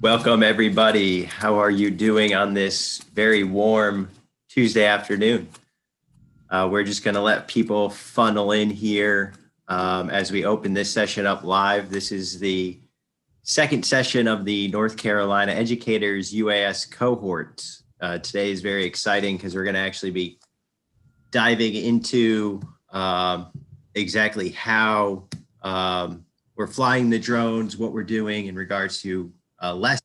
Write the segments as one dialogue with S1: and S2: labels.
S1: Welcome everybody. How are you doing on this very warm Tuesday afternoon? We're just going to let people funnel in here as we open this session up live. This is the second session of the North Carolina Educators UAS Cohort. Today is very exciting because we're going to actually be diving into exactly how we're flying the drones, what we're doing in regards to less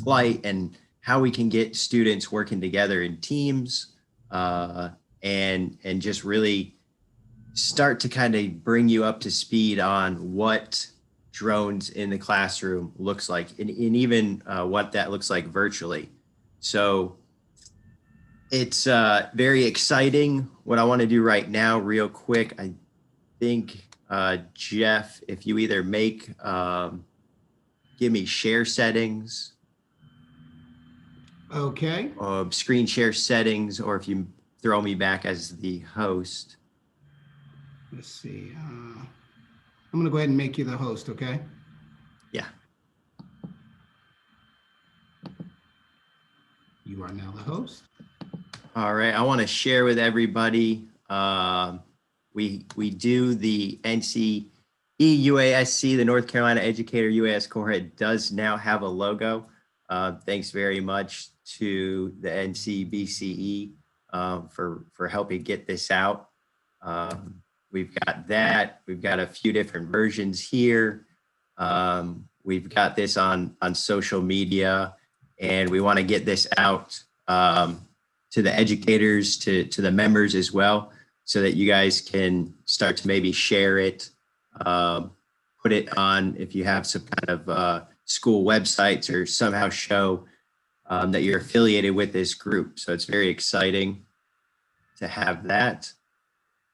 S1: flight and how we can get students working together in teams and just really start to kind of bring you up to speed on what drones in the classroom looks like and even what that looks like virtually. So it's very exciting. What I want to do right now real quick, I think Jeff, if you either make give me share settings.
S2: Okay.
S1: Screen share settings, or if you throw me back as the host.
S2: Let's see. I'm going to go ahead and make you the host, okay?
S1: Yeah.
S2: You are now the host.
S1: All right. I want to share with everybody. We do the NCDOT UASC, the North Carolina Educator UAS Cohort, does now have a logo. Thanks very much to the NCBCE for helping get this out. We've got that. We've got a few different versions here. We've got this on social media, and we want to get this out to the educators, to the members as well, so that you guys can start to maybe share it. Put it on if you have some kind of school websites or somehow show that you're affiliated with this group. So it's very exciting to have that.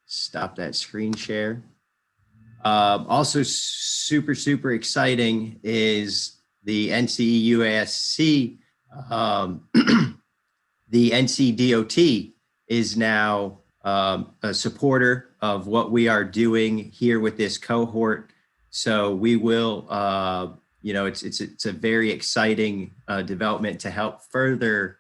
S1: Stop that screen share. Also super exciting is the NCUASC. The NCDOT is now a supporter of what we are doing here with this cohort. So we will, it's a very exciting development to help further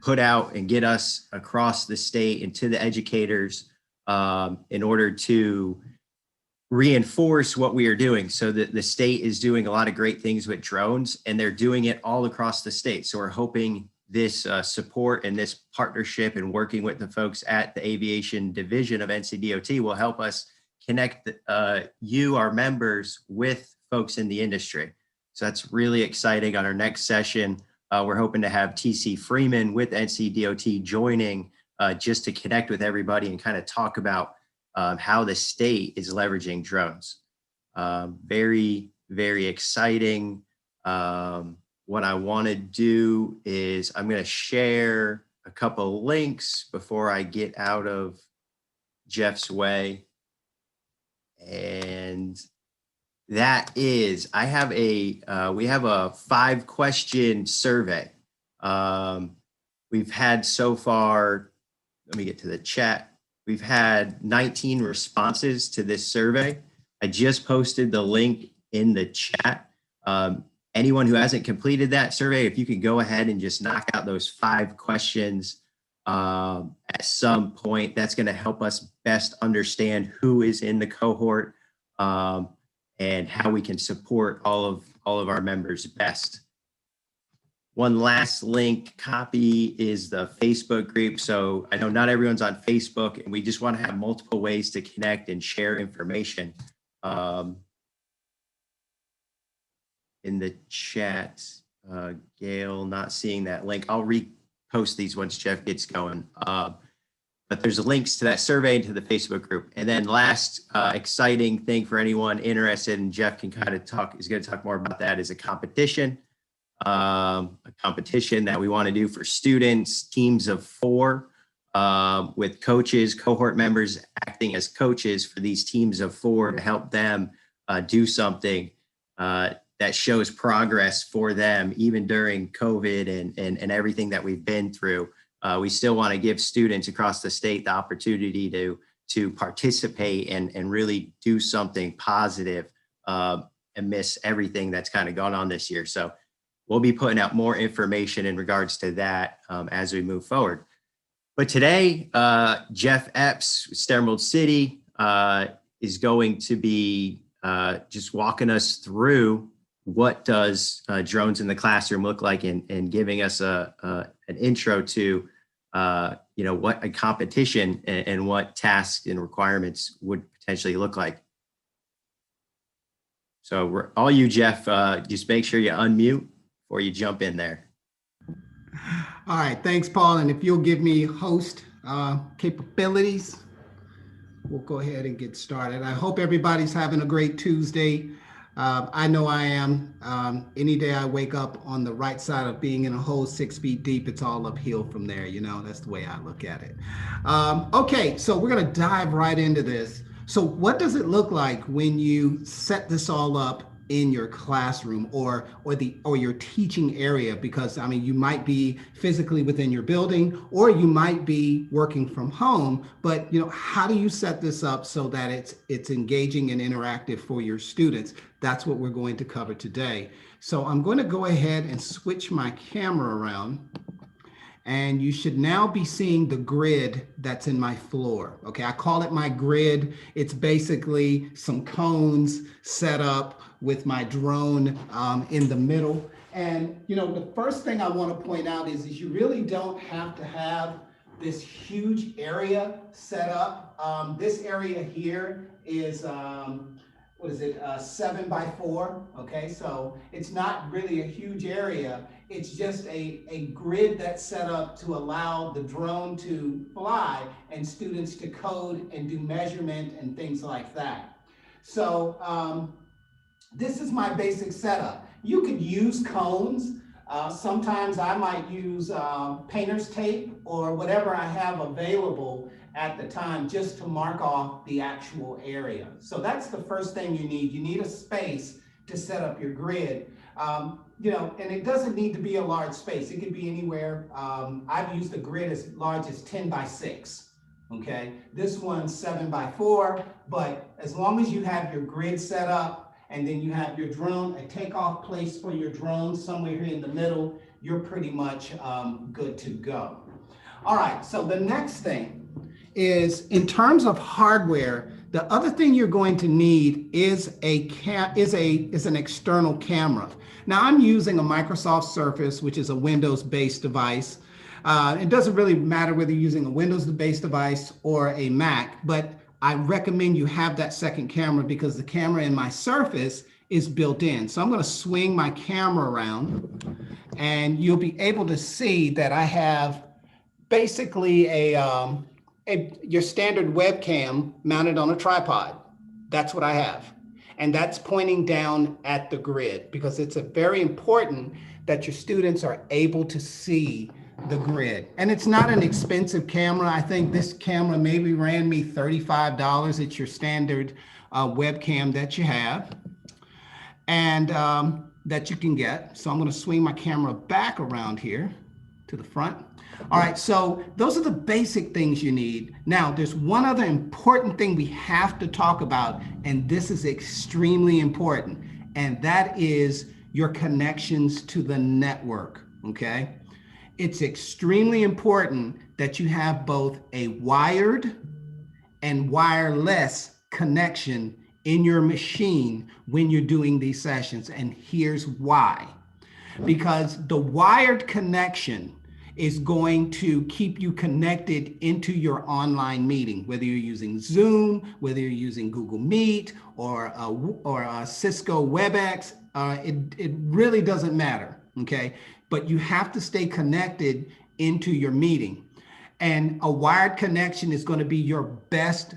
S1: put out and get us across the state and to the educators in order to reinforce what we are doing. So that the state is doing a lot of great things with drones, and they're doing it all across the state. So we're hoping this support and this partnership and working with the folks at the aviation division of NCDOT will help us connect you, our members, with folks in the industry. So that's really exciting. On our next session, we're hoping to have TC Freeman with NCDOT joining just to connect with everybody and kind of talk about how the state is leveraging drones. Very exciting. What I want to do is I'm going to share a couple links before I get out of Jeff's way. And that is, we have a 5-question survey. We've had so far, let me get to the chat. We've had 19 responses to this survey. I just posted the link in the chat. Anyone who hasn't completed that survey, if you could go ahead and just knock out those 5 questions at some point, that's going to help us best understand who is in the cohort and how we can support all of our members best. One last link copy is the Facebook group. So I know not everyone's on Facebook, and we just want to have multiple ways to connect and share information. In the chat, Gail, not seeing that link. I'll repost these once Jeff gets going. But there's links to that survey and to the Facebook group. And then last exciting thing for anyone interested, and Jeff can kind of is going to talk more about that, is a competition that we want to do for students, teams of 4 with coaches, cohort members acting as coaches for these teams of 4 to help them do something that shows progress for them, even during COVID and everything that we've been through. We still want to give students across the state the opportunity to participate and really do something positive and and miss everything that's kind of gone on this year. So we'll be putting out more information in regards to that as we move forward. But today, Jeff Epps, STEMERALD City, is going to be just walking us through what does drones in the classroom look like, and giving us an intro to what a competition and what tasks and requirements would potentially look like. So all you, Jeff, just make sure you unmute before you jump in there.
S2: All right, thanks, Paul. And if you'll give me host capabilities, we'll go ahead and get started. I hope everybody's having a great Tuesday. I know I am. Any day I wake up on the right side of being in a hole 6 feet deep, it's all uphill from there. That's the way I look at it. Okay, so we're going to dive right into this. So what does it look like when you set this all up in your classroom or your teaching area? Because you might be physically within your building, or you might be working from home, but how do you set this up so that it's engaging and interactive for your students? That's what we're going to cover today. So I'm going to go ahead and switch my camera around, and you should now be seeing the grid that's in my floor. Okay, I call it my grid. It's basically some cones set up with my drone in the middle. And the first thing I want to point out is you really don't have to have this huge area set up. This area here is 7 by 4. Okay, so it's not really a huge area. It's just a grid that's set up to allow the drone to fly and students to code and do measurement and things like that. So this is my basic setup. You could use cones. Sometimes I might use painter's tape or whatever I have available at the time, just to mark off the actual area. So that's the first thing you need. You need a space to set up your grid. And it doesn't need to be a large space. It could be anywhere. I've used a grid as large as 10 by 6. Okay, this one's 7 by 4, but as long as you have your grid set up and then you have your drone, a takeoff place for your drone somewhere here in the middle, you're pretty much good to go. All right, so the next thing is, in terms of hardware, the other thing you're going to need is an external camera. Now I'm using a Microsoft Surface, which is a Windows-based device. It doesn't really matter whether you're using a Windows-based device or a Mac, but I recommend you have that second camera because the camera in my Surface is built in. So I'm going to swing my camera around, and you'll be able to see that I have basically your standard webcam mounted on a tripod. That's what I have. And that's pointing down at the grid, because it's very important that your students are able to see the grid. And it's not an expensive camera. I think this camera maybe ran me $35. It's your standard webcam that you have and that you can get. So I'm going to swing my camera back around here to the front. All right, so those are the basic things you need. Now, there's one other important thing we have to talk about, and this is extremely important, and that is your connections to the network, okay? It's extremely important that you have both a wired and wireless connection in your machine when you're doing these sessions, and here's why. Because the wired connection is going to keep you connected into your online meeting, whether you're using Zoom, whether you're using Google Meet or Cisco WebEx, it really doesn't matter, okay? But you have to stay connected into your meeting. And a wired connection is going to be your best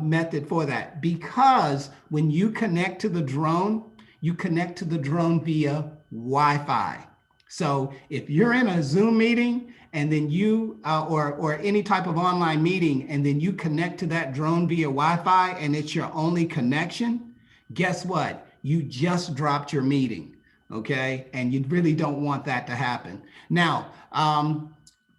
S2: method for that, because when you connect to the drone, you connect to the drone via Wi-Fi. So if you're in a Zoom meeting and then you, or any type of online meeting, and then you connect to that drone via Wi-Fi and it's your only connection, guess what? You just dropped your meeting, okay? And you really don't want that to happen. Now,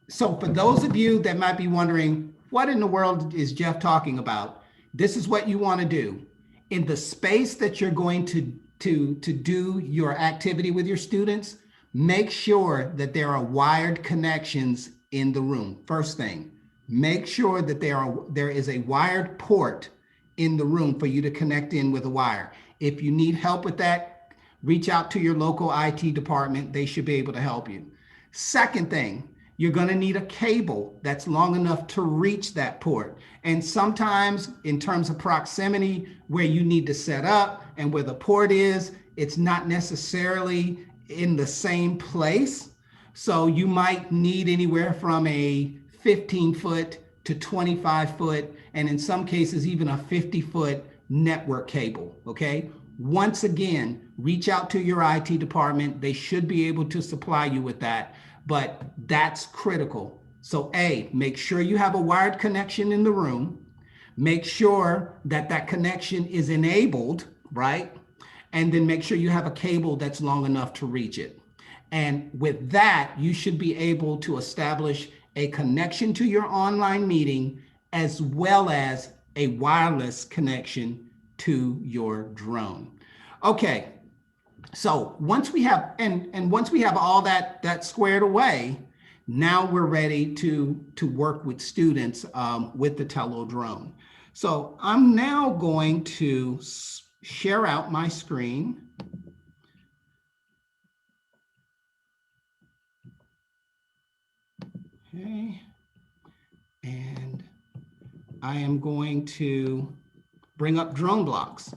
S2: so for those of you that might be wondering, what in the world is Jeff talking about? This is what you want to do. In the space that you're going to to do your activity with your students, make sure that there are wired connections in the room. First thing, make sure that there is a wired port in the room for you to connect in with a wire. If you need help with that, reach out to your local IT department. They should be able to help you. Second thing, you're going to need a cable that's long enough to reach that port. And sometimes in terms of proximity, where you need to set up and where the port is, it's not necessarily in the same place. So you might need anywhere from a 15-foot to 25-foot, and in some cases, even a 50-foot network cable, okay? Once again, reach out to your IT department. They should be able to supply you with that, but that's critical. So A, make sure you have a wired connection in the room. Make sure that that connection is enabled, right? And then make sure you have a cable that's long enough to reach it. And with that, you should be able to establish a connection to your online meeting as well as a wireless connection to your drone. Okay, so once we have, and once we have all that squared away, now we're ready to work with students with the Tello drone. So I'm now going to share out my screen. Okay, and I am going to bring up DroneBlocks.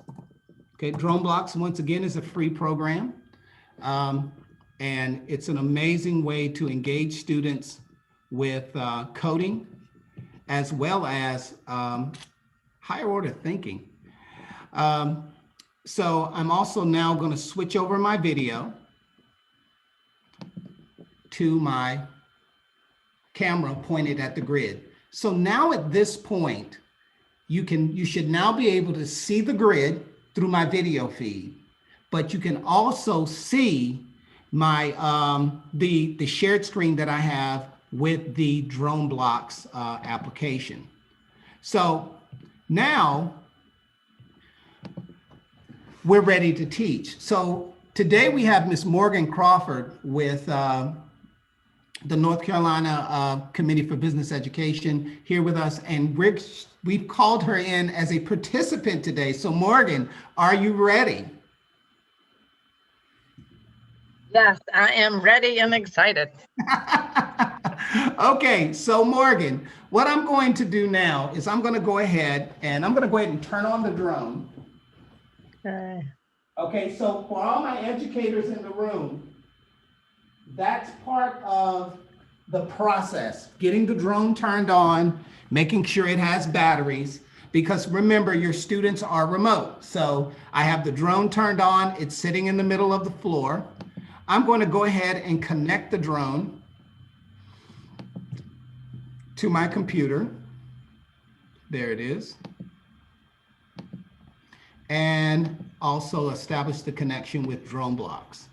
S2: Okay, DroneBlocks, once again, is a free program. And it's an amazing way to engage students with coding, as well as higher order thinking. So I'm also now going to switch over my video to my camera pointed at the grid. So now at this point, you should now be able to see the grid through my video feed, but you can also see my the shared screen that I have with the DroneBlocks application. So now we're ready to teach. So today we have Ms. Morgan Crawford with the North Carolina Committee for Business Education here with us, and we've called her in as a participant today. So Morgan, are you ready?
S3: Yes, I am ready and excited.
S2: Okay, so Morgan, what I'm going to do now is I'm going to go ahead and turn on the drone.
S3: Okay.
S2: Okay, so for all my educators in the room, that's part of the process, getting the drone turned on, making sure it has batteries, because remember, your students are remote. So I have the drone turned on, it's sitting in the middle of the floor. I'm going to go ahead and connect the drone to my computer. There it is. And also establish the connection with DroneBlocks.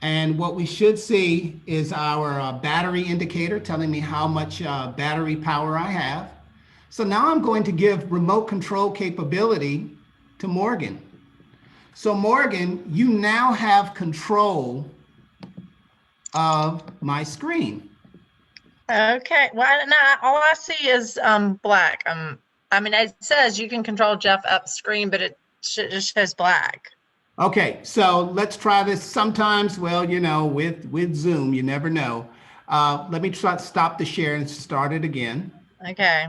S2: And what we should see is our battery indicator telling me how much battery power I have. So now I'm going to give remote control capability to Morgan. So Morgan, you now have control of my screen.
S3: Okay. Well, no, all I see is black. I mean, it says you can control Jeff up screen, but it just shows black.
S2: Okay, so let's try this. Sometimes, well, you know, with Zoom, you never know. Let me try to stop the share and start it again.
S3: Okay.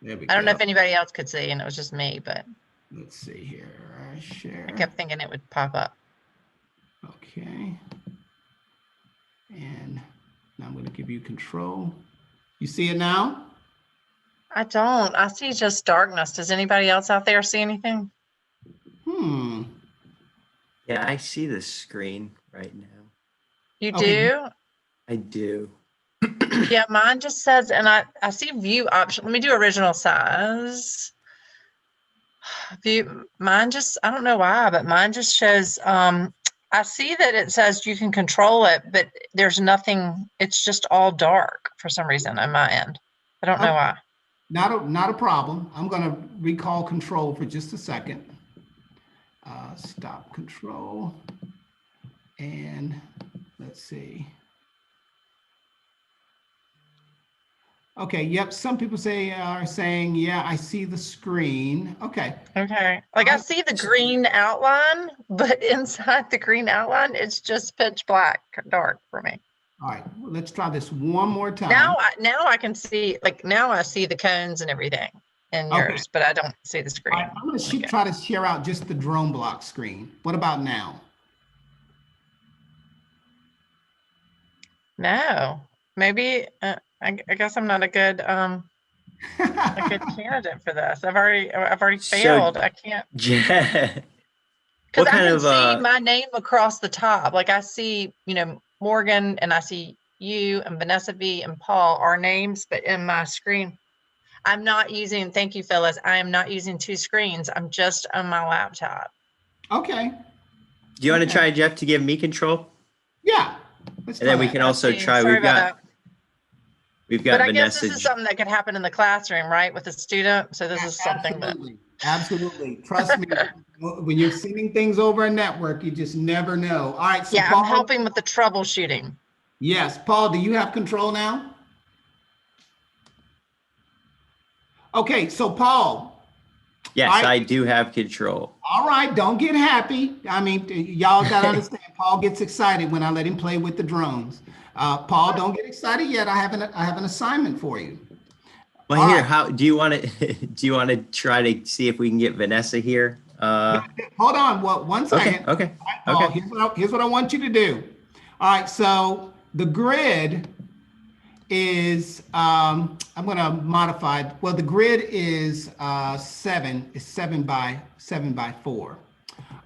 S2: There we
S3: I don't
S2: go.
S3: know if anybody else could see, and it was just me, but
S2: Let's see here. Share.
S3: I kept thinking it would pop up.
S2: Okay. And now I'm going to give you control. You see it now?
S3: I don't. I see just darkness. Does anybody else out there see anything?
S1: Yeah, I see the screen right now.
S3: You
S2: Okay.
S3: do?
S1: I do.
S3: Yeah, mine just says, and I see view option. Let me do original size. View, mine just, I don't know why, but mine just shows, I see that it says you can control it, but there's nothing, it's just all dark for some reason on my end. I don't know why.
S2: Not a problem. I'm going to recall control for just a second. stop control. And let's see. Okay, yep, some people are saying, yeah, I see the screen. Okay.
S3: Okay. Like I see the green outline, but inside the green outline, it's just pitch black, dark for me.
S2: All right, well, let's try this one more time.
S3: Now I can see, like now I see the cones and everything in yours, but I don't see the screen.
S2: All right, I'm gonna try to share out just the DroneBlock screen. What about now?
S3: No, maybe I guess I'm not a good candidate for this. I've already failed. I can't,
S1: Yeah.
S3: because I can see my name across the top. Like I see, Morgan, and I see you and Vanessa V and Paul, our names, but in my screen, I'm not using, thank you, fellas. I am not using two screens. I'm just on my laptop.
S2: Okay.
S1: Do you want to try, Jeff, to give me control?
S2: Yeah.
S1: And then we can also try.
S3: Sorry
S1: we've got
S3: but I
S1: Vanessa.
S3: guess this is something that could happen in the classroom, right, with a student. So this is something that.
S2: Absolutely. Trust me, when you're sending things over a network, you just never know. All right. So
S3: Yeah,
S2: Paul,
S3: I'm helping with the troubleshooting.
S2: Yes. Paul, do you have control now? Okay. So Paul.
S1: Yes, I do have control.
S2: All right. Don't get happy. I mean, y'all got to understand, Paul gets excited when I let him play with the drones. Paul, don't get excited yet. I have an assignment for you.
S1: Well, all here, right. How do you want to? Do you want to try to see if we can get Vanessa here?
S2: Hold on. Well, 1 second.
S1: Okay.
S2: Right, Paul, here's what I want you to do. All right. So the grid is I'm going to modify. Well, the grid is 7 by 4.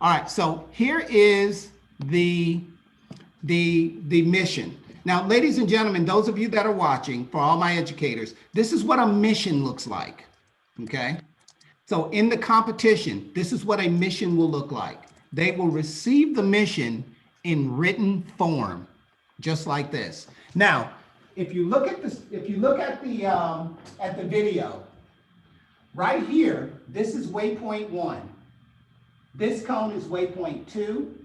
S2: All right. So here is the mission. Now, ladies and gentlemen, those of you that are watching, for all my educators, this is what a mission looks like, okay? So in the competition, this is what a mission will look like. They will receive the mission in written form, just like this. Now, if you look at this, if you look at the video, right here, this is waypoint 1. This cone is waypoint 2.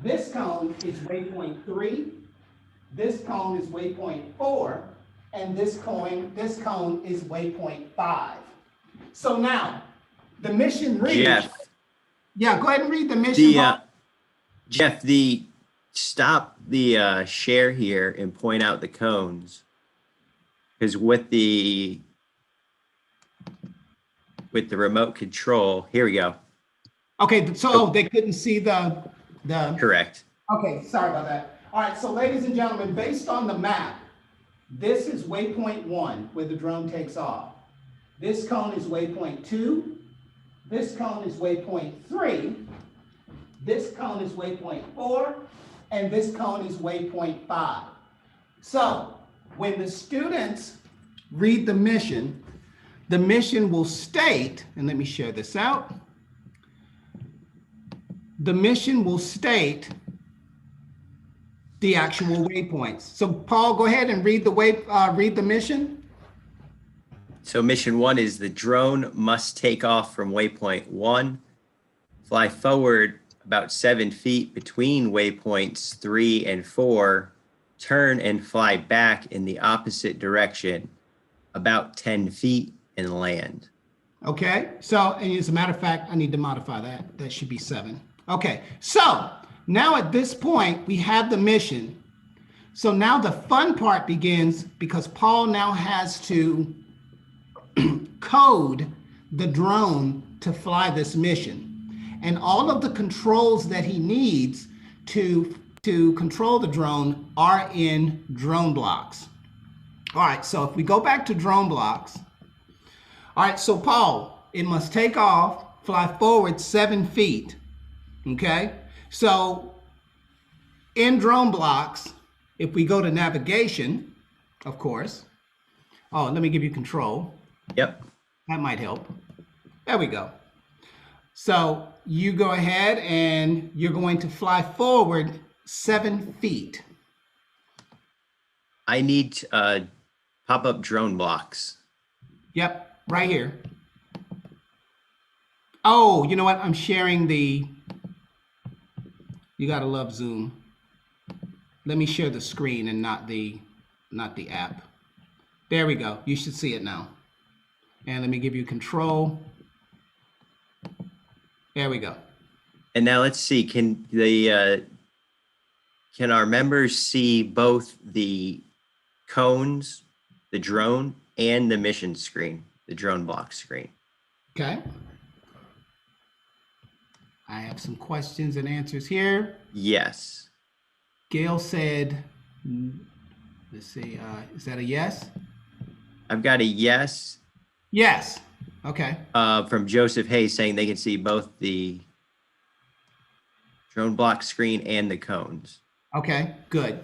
S2: This cone is waypoint 3. This cone is waypoint 4, and this cone is waypoint 5. So now, the mission reads. Jeff. Yeah, go ahead and read the mission.
S1: Jeff, stop the share here and point out the cones, because with the remote control, here we go.
S2: Okay, so they couldn't see the.
S1: Correct.
S2: Okay, sorry about that. All right, so ladies and gentlemen, based on the map, this is waypoint 1 where the drone takes off. This cone is waypoint 2. This cone is waypoint 3. This cone is waypoint 4. And this cone is waypoint 5. So when the students read the mission will state, and let me share this out. The mission will state the actual waypoints. So Paul, go ahead and read the mission.
S1: So mission 1 is the drone must take off from waypoint 1, fly forward about 7 feet between waypoints 3 and 4, turn and fly back in the opposite direction about 10 feet and land.
S2: Okay, so, and as a matter of fact, I need to modify that. That should be 7. Okay, so now at this point, we have the mission. So now the fun part begins, because Paul now has to code the drone to fly this mission. And all of the controls that he needs to control the drone are in DroneBlocks. All right, so if we go back to DroneBlocks. All right, so Paul, it must take off, fly forward 7 feet, okay? So in DroneBlocks, if we go to navigation, of course, let me give you control.
S1: Yep.
S2: That might help. There we go. So you go ahead and you're going to fly forward 7 feet.
S1: I need pop-up drone blocks.
S2: Yep, right here. Oh, you know what? I'm sharing the, you gotta love Zoom. Let me share the screen and not the app. There we go. You should see it now. And let me give you control. There we go.
S1: And now let's see, can our members see both the cones, the drone, and the mission screen, the DroneBlocks screen?
S2: Okay. I have some questions and answers here.
S1: Yes.
S2: Gail said, let's see, is that a yes?
S1: I've got a yes.
S2: Yes. Okay.
S1: From Joseph Hayes saying they can see both the DroneBlock screen and the cones.
S2: Okay, good.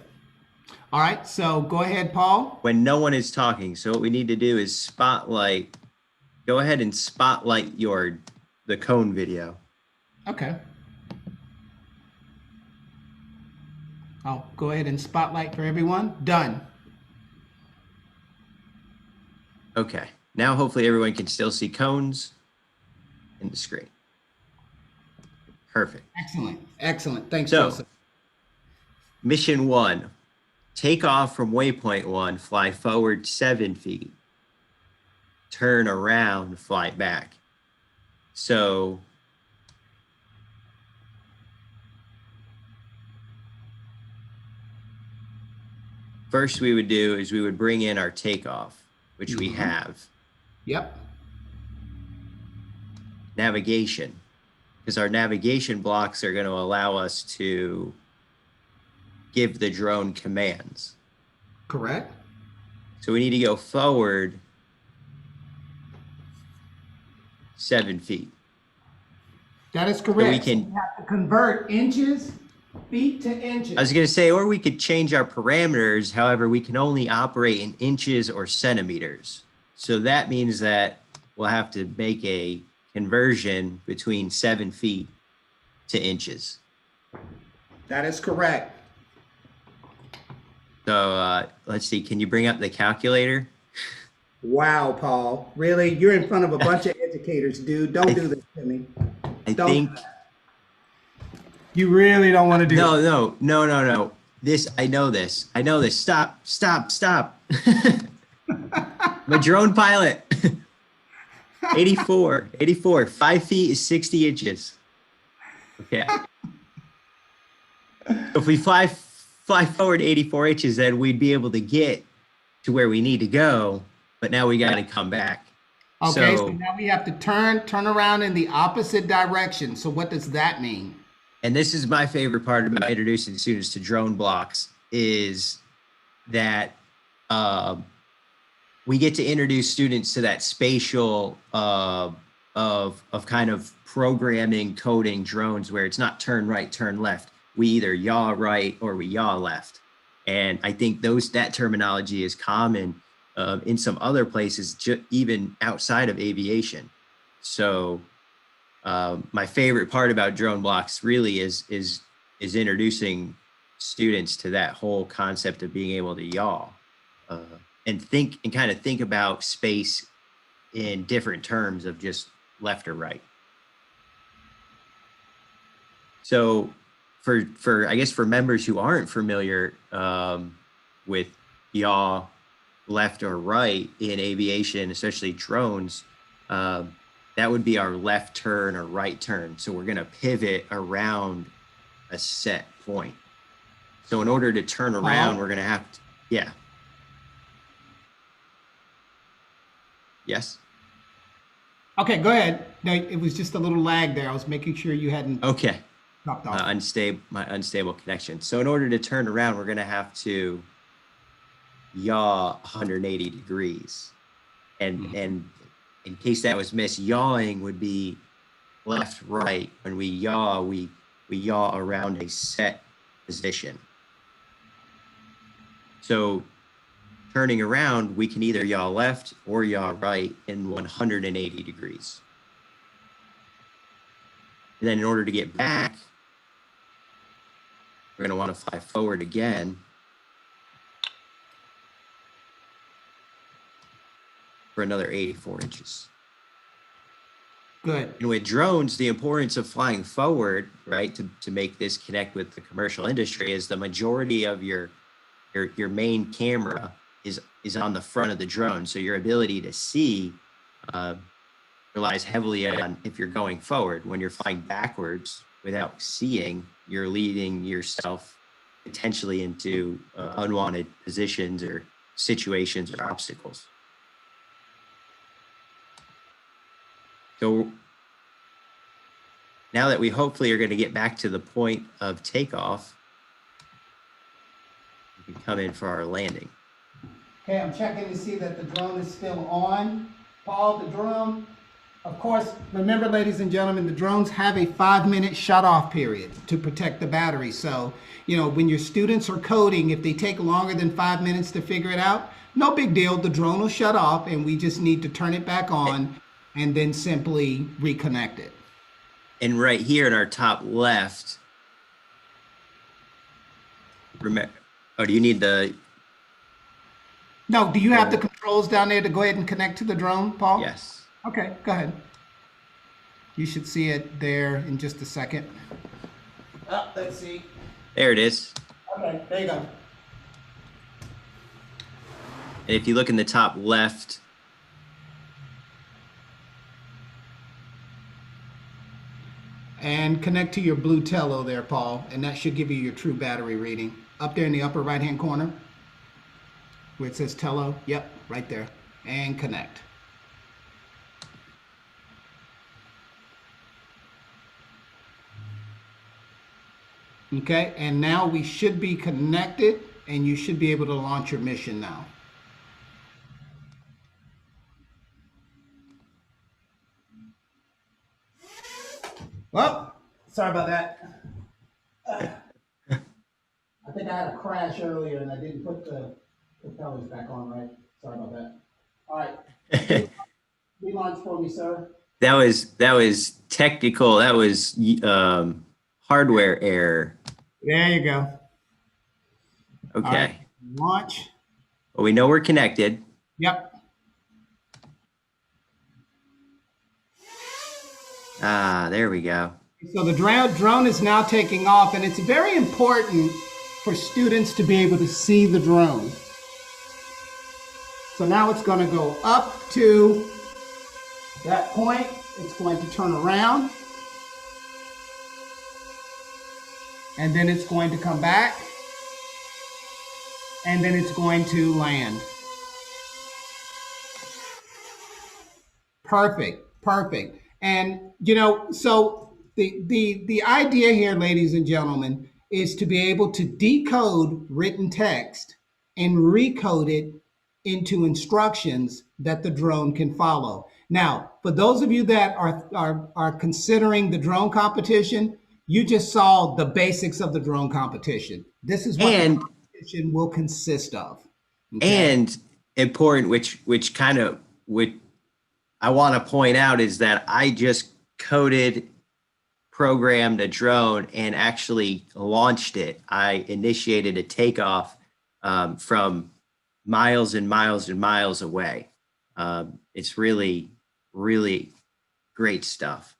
S2: All right, so go ahead, Paul.
S1: When no one is talking, so what we need to do is spotlight. Go ahead and spotlight the cone video.
S2: Okay. I'll go ahead and spotlight for everyone. Done.
S1: Okay. Now hopefully everyone can still see cones in the screen. Perfect.
S2: Excellent. Excellent. Thanks,
S1: So,
S2: Joseph.
S1: Mission 1. Take off from waypoint 1, fly forward 7 feet. Turn around, fly back. So first we would do is we would bring in our takeoff, which we have.
S2: Yep.
S1: Navigation, because our navigation blocks are going to allow us to give the drone commands.
S2: Correct.
S1: So we need to go forward 7 feet.
S2: That is correct.
S1: So we can,
S2: you have to convert inches, feet to inches.
S1: I was going to say, or we could change our parameters. However, we can only operate in inches or centimeters. So that means that we'll have to make a conversion between 7 feet to inches.
S2: That is correct.
S1: So let's see, can you bring up the calculator?
S2: Wow, Paul. Really? You're in front of a bunch of educators, dude. Don't do this to me.
S1: I think.
S2: You really don't want to do
S1: No. I know this. Stop. I'm a drone pilot. 84. 5 feet is 60 inches. Okay. If we fly forward 84 inches, then we'd be able to get to where we need to go, but now we got to come back.
S2: Okay, so now we have to turn around in the opposite direction. So what does that mean?
S1: And this is my favorite part about introducing students to DroneBlocks is that we get to introduce students to that spatial of kind of programming, coding drones where it's not turn right, turn left. We either yaw right or we yaw left. And I think that terminology is common in some other places, even outside of aviation. So my favorite part about DroneBlocks really is introducing students to that whole concept of being able to yaw and kind of think about space in different terms of just left or right. So for I guess for members who aren't familiar with yaw left or right in aviation, especially drones, that would be our left turn or right turn. So we're going to pivot around a set point. So in order to turn around, we're going to have to, yeah. Yes.
S2: Okay, go ahead. No, it was just a little lag there. I was making sure you hadn't
S1: Okay.
S2: dropped off.
S1: My unstable connection. So in order to turn around, we're going to have to yaw 180 degrees. And in case that was missed, yawing would be left, right. When we yaw around a set position. So turning around, we can either yaw left or yaw right in 180 degrees. And then in order to get back, we're going to want to fly forward again for another 84 inches.
S2: Good.
S1: And with drones, the importance of flying forward, right, to make this connect with the commercial industry is the majority of your main camera is on the front of the drone. So your ability to see relies heavily on if you're going forward. When you're flying backwards without seeing, you're leading yourself potentially into unwanted positions or situations or obstacles. So now that we hopefully are going to get back to the point of takeoff, we can come in for our landing.
S2: Okay, I'm checking to see that the drone is still on. Paul, the drone, of course, remember, ladies and gentlemen, the drones have a 5-minute shut-off period to protect the battery. So, you know, when your students are coding, if they take longer than 5 minutes to figure it out, no big deal. The drone will shut off and we just need to turn it back on and then simply reconnect it.
S1: And right here in our top left, remember, oh, do you need the?
S2: No, do you have the controls down there to go ahead and connect to the drone, Paul?
S1: Yes.
S2: Okay, go ahead. You should see it there in just a second. Oh, let's see.
S1: There it is.
S2: Okay, there you go.
S1: And if you look in the top left,
S2: and connect to your blue Tello there, Paul, and that should give you your true battery reading. Up there in the upper right-hand corner, where it says Tello, yep, right there, and connect. Okay, and now we should be connected, and you should be able to launch your mission now. Well, sorry about that. I think I had a crash earlier and I didn't put the propellers back on right. Sorry about that. All right. Relaunch for me, sir.
S1: that was technical. That was hardware error.
S2: There you go.
S1: Okay.
S2: Right. Launch.
S1: Well, we know we're connected.
S2: Yep.
S1: Ah, there we go.
S2: So the drone is now taking off, and it's very important for students to be able to see the drone. So now it's going to go up to that point. It's going to turn around. And then it's going to come back. And then it's going to land. Perfect, perfect. And, you know, so the idea here, ladies and gentlemen, is to be able to decode written text and recode it into instructions that the drone can follow. Now, for those of you that are considering the drone competition, you just saw the basics of the drone competition. This is what the competition will consist of. Okay?
S1: And important, which kind of I want to point out is that I just programmed a drone and actually launched it. I initiated a takeoff from miles and miles and miles away. It's really, really great stuff.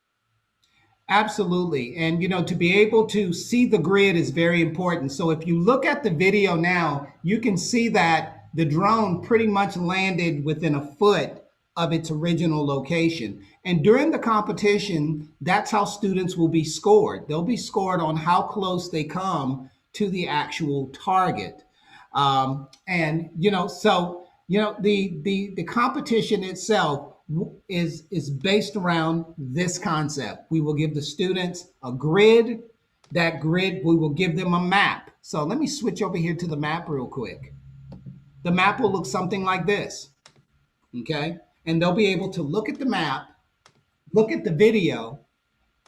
S2: Absolutely. And, you know, to be able to see the grid is very important. So if you look at the video now, you can see that the drone pretty much landed within a foot of its original location. And during the competition, that's how students will be scored. They'll be scored on how close they come to the actual target. And, you know, so, you know, the competition itself is based around this concept. We will give the students a grid. That grid, we will give them a map. So let me switch over here to the map real quick. The map will look something like this, okay? And they'll be able to look at the map, look at the video,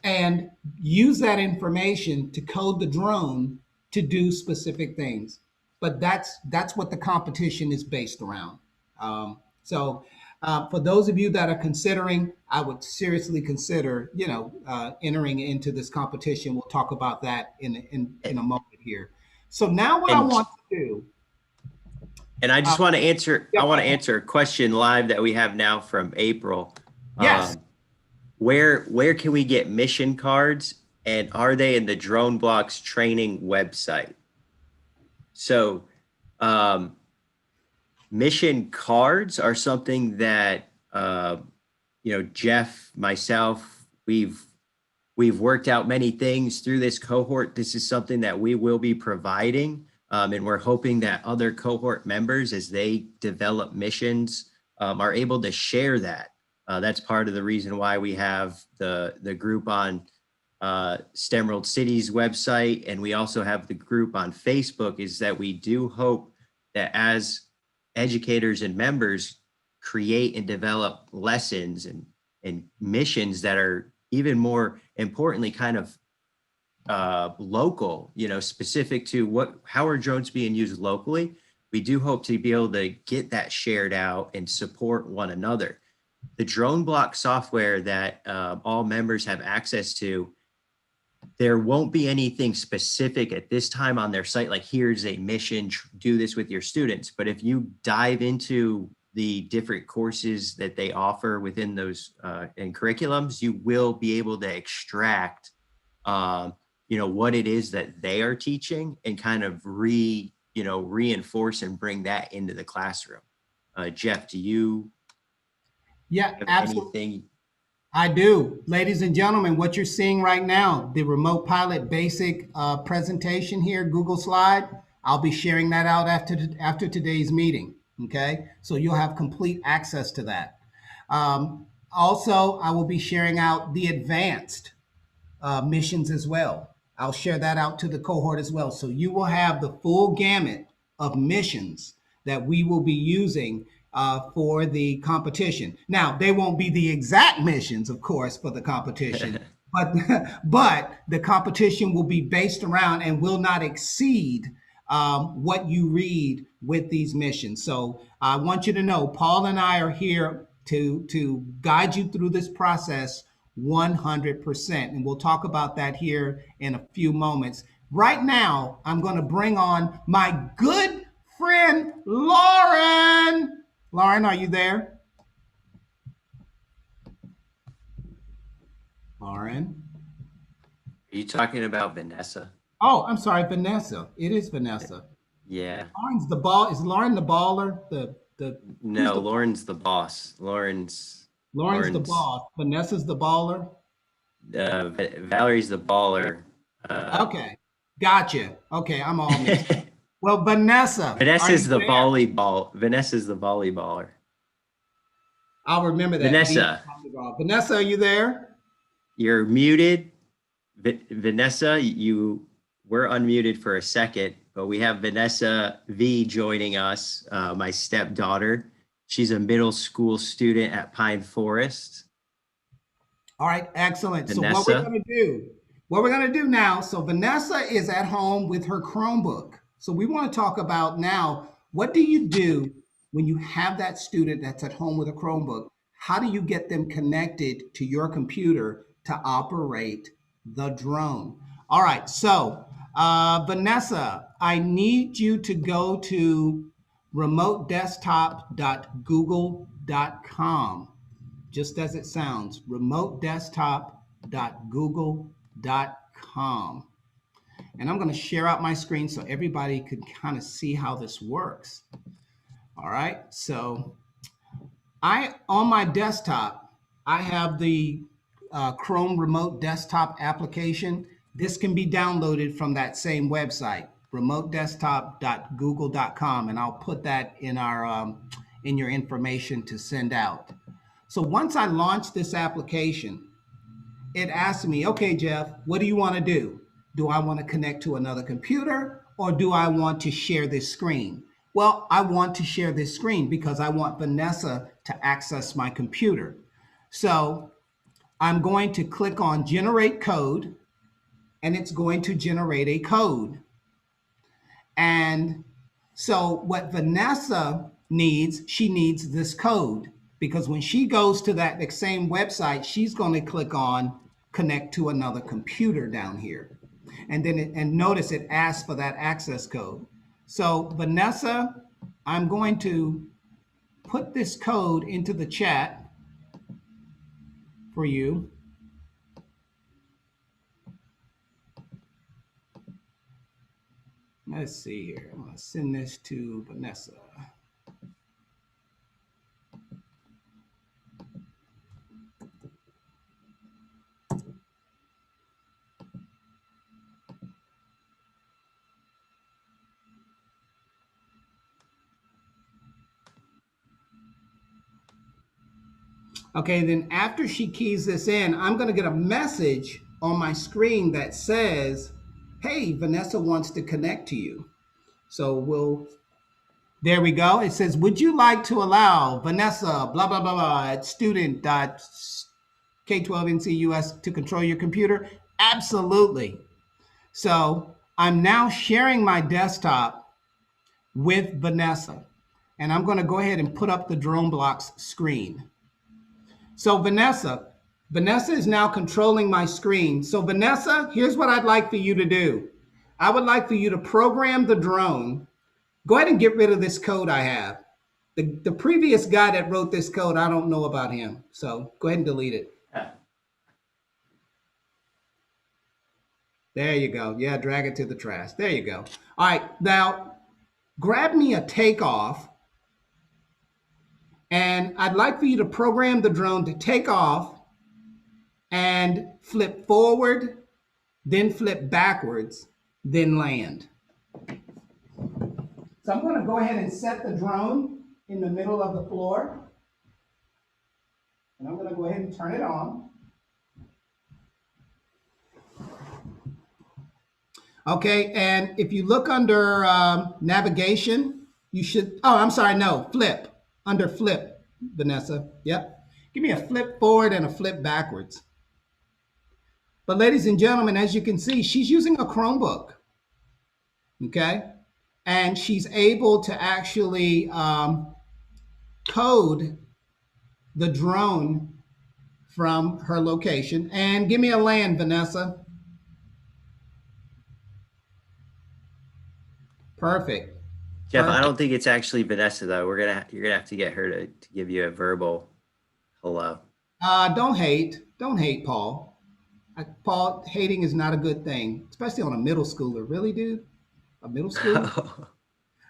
S2: and use that information to code the drone to do specific things. But that's what the competition is based around. So for those of you that are considering, I would seriously consider, you know, entering into this competition. We'll talk about that in a moment here. So now what I want to do.
S1: And I just want to answer, I want to answer a question live that we have now from April.
S2: Yes.
S1: where can we get mission cards, and are they in the DroneBlocks training website? So mission cards are something that Jeff, myself, we've worked out many things through this cohort. This is something that we will be providing, and we're hoping that other cohort members, as they develop missions, are able to share that. That's part of the reason why we have the group on STEMERALD City's website, and we also have the group on Facebook, is that we do hope that as educators and members create and develop lessons and missions that are even more importantly kind of local, specific to how are drones being used locally. We do hope to be able to get that shared out and support one another. The DroneBlock software that all members have access to, there won't be anything specific at this time on their site, like here's a mission, do this with your students. But if you dive into the different courses that they offer within those and curriculums, you will be able to extract, what it is that they are teaching and kind of reinforce and bring that into the classroom. Jeff, do you
S2: Yeah,
S1: have
S2: absolutely.
S1: anything?
S2: I do. Ladies and gentlemen, what you're seeing right now, the remote pilot basic presentation here, Google slide, I'll be sharing that out after today's meeting. Okay, so you'll have complete access to that. Also, I will be sharing out the advanced missions as well. I'll share that out to the cohort as well. So you will have the full gamut of missions that we will be using for the competition. Now, they won't be the exact missions, of course, for the competition, but the competition will be based around and will not exceed what you read with these missions. So I want you to know, Paul and I are here to guide you through this process 100%. And we'll talk about that here in a few moments. Right now, I'm going to bring on my good friend, Lauren. Lauren, are you there? Lauren?
S1: Are you talking about Vanessa?
S2: Oh, I'm sorry, Vanessa. It is Vanessa.
S1: Yeah.
S2: Lauren's the ball. Is Lauren the baller?
S1: No, Lauren's the boss. Lauren's
S2: the boss. Vanessa's the baller.
S1: Valerie's the baller.
S2: Okay, gotcha. Okay, I'm all mixed up. Well, Vanessa's
S1: the volleyball. Vanessa's the volleyballer.
S2: I'll remember that. Vanessa, are you there?
S1: You're muted. Vanessa, you were unmuted for a second, but we have Vanessa V joining us, my stepdaughter. She's a middle school student at Pine Forest.
S2: All right, excellent.
S1: Vanessa.
S2: So what we're gonna do now, so Vanessa is at home with her Chromebook. So we want to talk about now, what do you do when you have that student that's at home with a Chromebook? How do you get them connected to your computer to operate the drone? All right, so Vanessa, I need you to go to remotedesktop.google.com, just as it sounds, remotedesktop.google.com. And I'm going to share out my screen so everybody could kind of see how this works. All right, so on my desktop, I have the Chrome Remote Desktop application. This can be downloaded from that same website, remotedesktop.google.com, and I'll put that in our in your information to send out. So once I launch this application, it asks me, okay, Jeff, what do you want to do? Do I want to connect to another computer, or do I want to share this screen? Well, I want to share this screen because I want Vanessa to access my computer. So I'm going to click on Generate Code, and it's going to generate a code. And so what Vanessa needs, she needs this code, because when she goes to that same website, she's going to click on Connect to another computer down here. And then notice it asks for that access code. So Vanessa, I'm going to put this code into the chat for you. Let's see here. I'm going to send this to Vanessa. Okay, then after she keys this in, I'm going to get a message on my screen that says, hey, Vanessa wants to connect to you. So there we go. It says, would you like to allow Vanessa, blah, blah, blah, blah, at student.k12ncus to control your computer? Absolutely. So I'm now sharing my desktop with Vanessa, and I'm going to go ahead and put up the DroneBlocks screen. So Vanessa is now controlling my screen. So Vanessa, here's what I'd like for you to do. I would like for you to program the drone. Go ahead and get rid of this code I have. The previous guy that wrote this code, I don't know about him. So go ahead and delete it. There you go. Yeah, drag it to the trash. There you go. All right, now grab me a takeoff. And I'd like for you to program the drone to take off and flip forward, then flip backwards, then land. So I'm going to go ahead and set the drone in the middle of the floor. And I'm going to go ahead and turn it on. Okay, and if you look under navigation, you should, oh, I'm sorry, no, flip. Under flip, Vanessa. Yep. Give me a flip forward and a flip backwards. But ladies and gentlemen, as you can see, she's using a Chromebook. Okay. And she's able to actually code the drone from her location. And give me a land, Vanessa. Perfect.
S1: Jeff, I don't think it's actually Vanessa though. You're gonna have to get her to give you a verbal hello.
S2: Don't hate, Paul. Paul, hating is not a good thing, especially on a middle schooler. Really, dude? A middle schooler?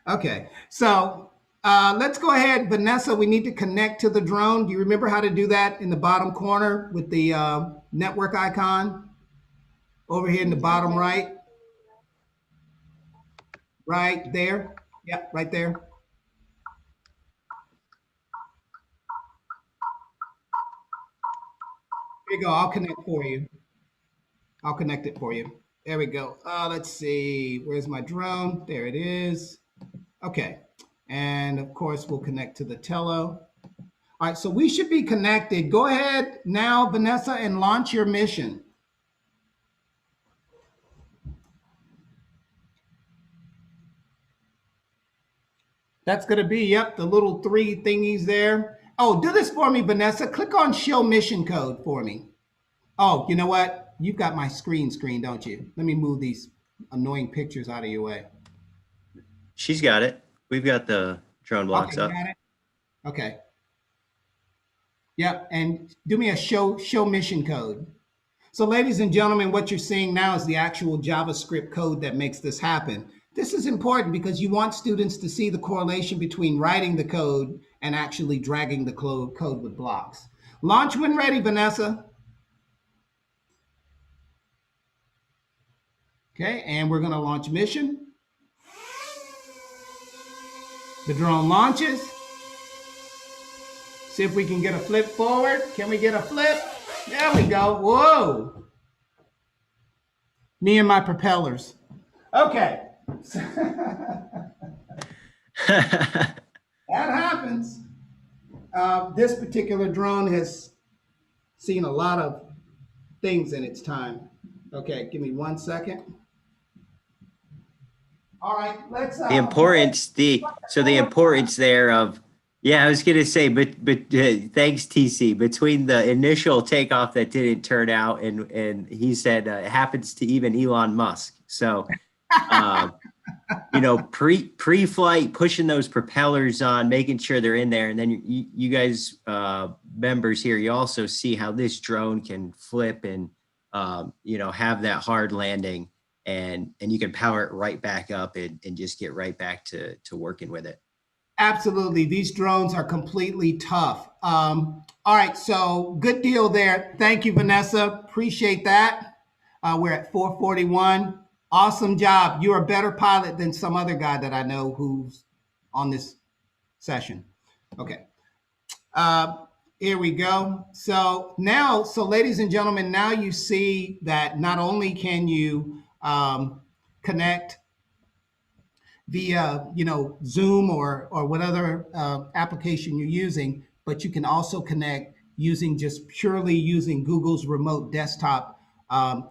S2: Okay, so let's go ahead, Vanessa. We need to connect to the drone. Do you remember how to do that in the bottom corner with the network icon over here in the bottom right? Right there. Yep, right there. Here you go. I'll connect for you. I'll connect it for you. There we go. Let's see. Where's my drone? There it is. Okay. And of course, we'll connect to the Tello. All right, so we should be connected. Go ahead now, Vanessa, and launch your mission. That's going to be, yep, the little 3 thingies there. Oh, do this for me, Vanessa. Click on show mission code for me. Oh, you know what? You've got my screen, don't you? Let me move these annoying pictures out of your way.
S1: She's got it. We've got the DroneBlocks up.
S2: Got it. Okay. Yep, and do me a show mission code. So ladies and gentlemen, what you're seeing now is the actual JavaScript code that makes this happen. This is important because you want students to see the correlation between writing the code and actually dragging the code with blocks. Launch when ready, Vanessa. Okay, and we're going to launch mission. The drone launches. See if we can get a flip forward. Can we get a flip? There we go. Whoa. Me and my propellers. Okay. That happens. This particular drone has seen a lot of things in its time. Okay, give me 1 second. All right, let's.
S1: The importance there of, yeah, I was gonna say, but thanks TC. Between the initial takeoff that didn't turn out, and he said it happens to even Elon Musk. So pre-flight, pushing those propellers on, making sure they're in there. And then you guys, members here, you also see how this drone can flip and, have that hard landing, and you can power it right back up and just get right back to working with it.
S2: Absolutely. These drones are completely tough. All right. So good deal there. Thank you, Vanessa. Appreciate that. We're at 441. Awesome job. You're a better pilot than some other guy that I know who's on this session. Okay. Here we go. So ladies and gentlemen, now you see that not only can you connect via Zoom or whatever application you're using, but you can also connect purely using Google's remote desktop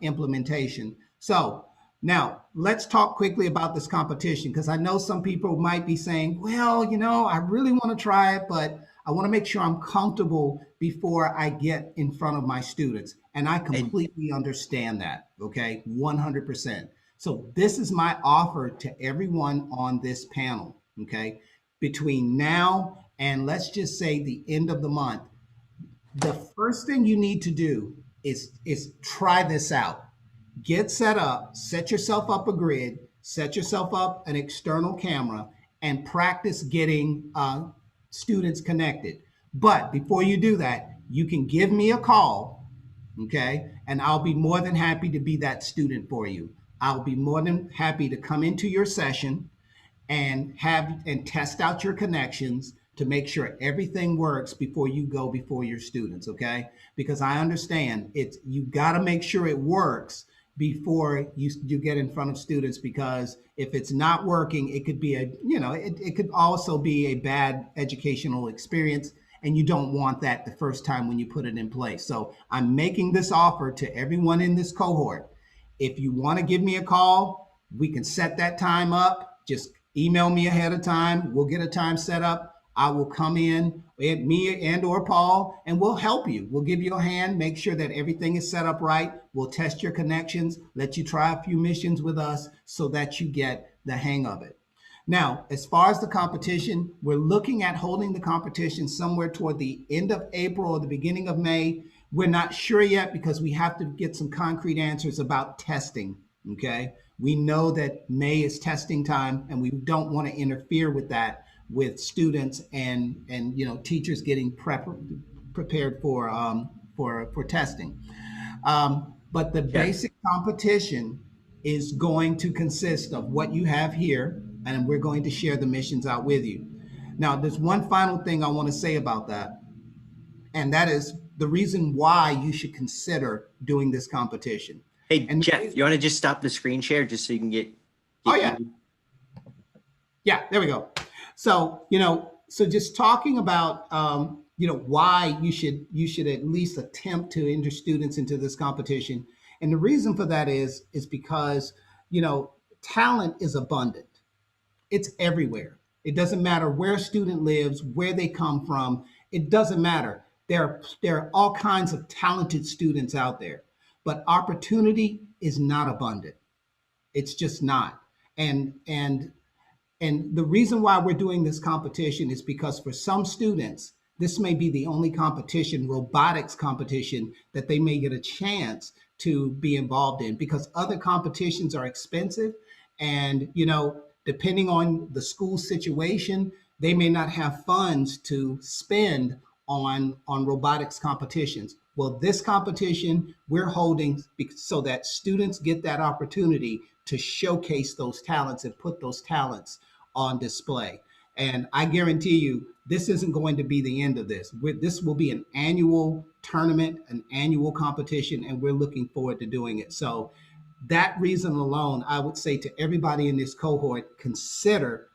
S2: implementation. So now let's talk quickly about this competition, because I know some people might be saying, well, I really want to try it, but I want to make sure I'm comfortable before I get in front of my students. And I completely understand that. Okay, 100%. So this is my offer to everyone on this panel, okay? Between now and let's just say the end of the month, the first thing you need to do is try this out. Get set up, set yourself up a grid, set yourself up an external camera, and practice getting students connected. But before you do that, you can give me a call, okay? And I'll be more than happy to be that student for you. I'll be more than happy to come into your session and test out your connections to make sure everything works before you go before your students, okay? Because I understand you got to make sure it works before you get in front of students, because if it's not working, it could be it could also be a bad educational experience, and you don't want that the first time when you put it in place. So I'm making this offer to everyone in this cohort. If you want to give me a call, we can set that time up. Just email me ahead of time. We'll get a time set up. I will come in, me and or Paul, and we'll help you. We'll give you a hand, make sure that everything is set up right. We'll test your connections, let you try a few missions with us so that you get the hang of it. Now, as far as the competition, we're looking at holding the competition somewhere toward the end of April or the beginning of May. We're not sure yet because we have to get some concrete answers about testing, okay? We know that May is testing time, and we don't want to interfere with that, with students and teachers getting prepared for testing. But the basic competition is going to consist of what you have here, and we're going to share the missions out with you. Now, there's one final thing I want to say about that, and that is the reason why you should consider doing this competition.
S1: Hey, Jeff, you want to just stop the screen share just so you can get
S2: oh, yeah. Yeah, there we go. So, so just talking about, why you should at least attempt to enter students into this competition. And the reason for that is because, talent is abundant. It's everywhere. It doesn't matter where a student lives, where they come from. It doesn't matter. There are all kinds of talented students out there, but opportunity is not abundant. It's just not. And the reason why we're doing this competition is because for some students, this may be the only competition, robotics competition, that they may get a chance to be involved in, because other competitions are expensive. And, depending on the school situation, they may not have funds to spend on robotics competitions. Well, this competition we're holding so that students get that opportunity to showcase those talents and put those talents on display. And I guarantee you, this isn't going to be the end of this. This will be an annual tournament, an annual competition, and we're looking forward to doing it. So that reason alone, I would say to everybody in this cohort, consider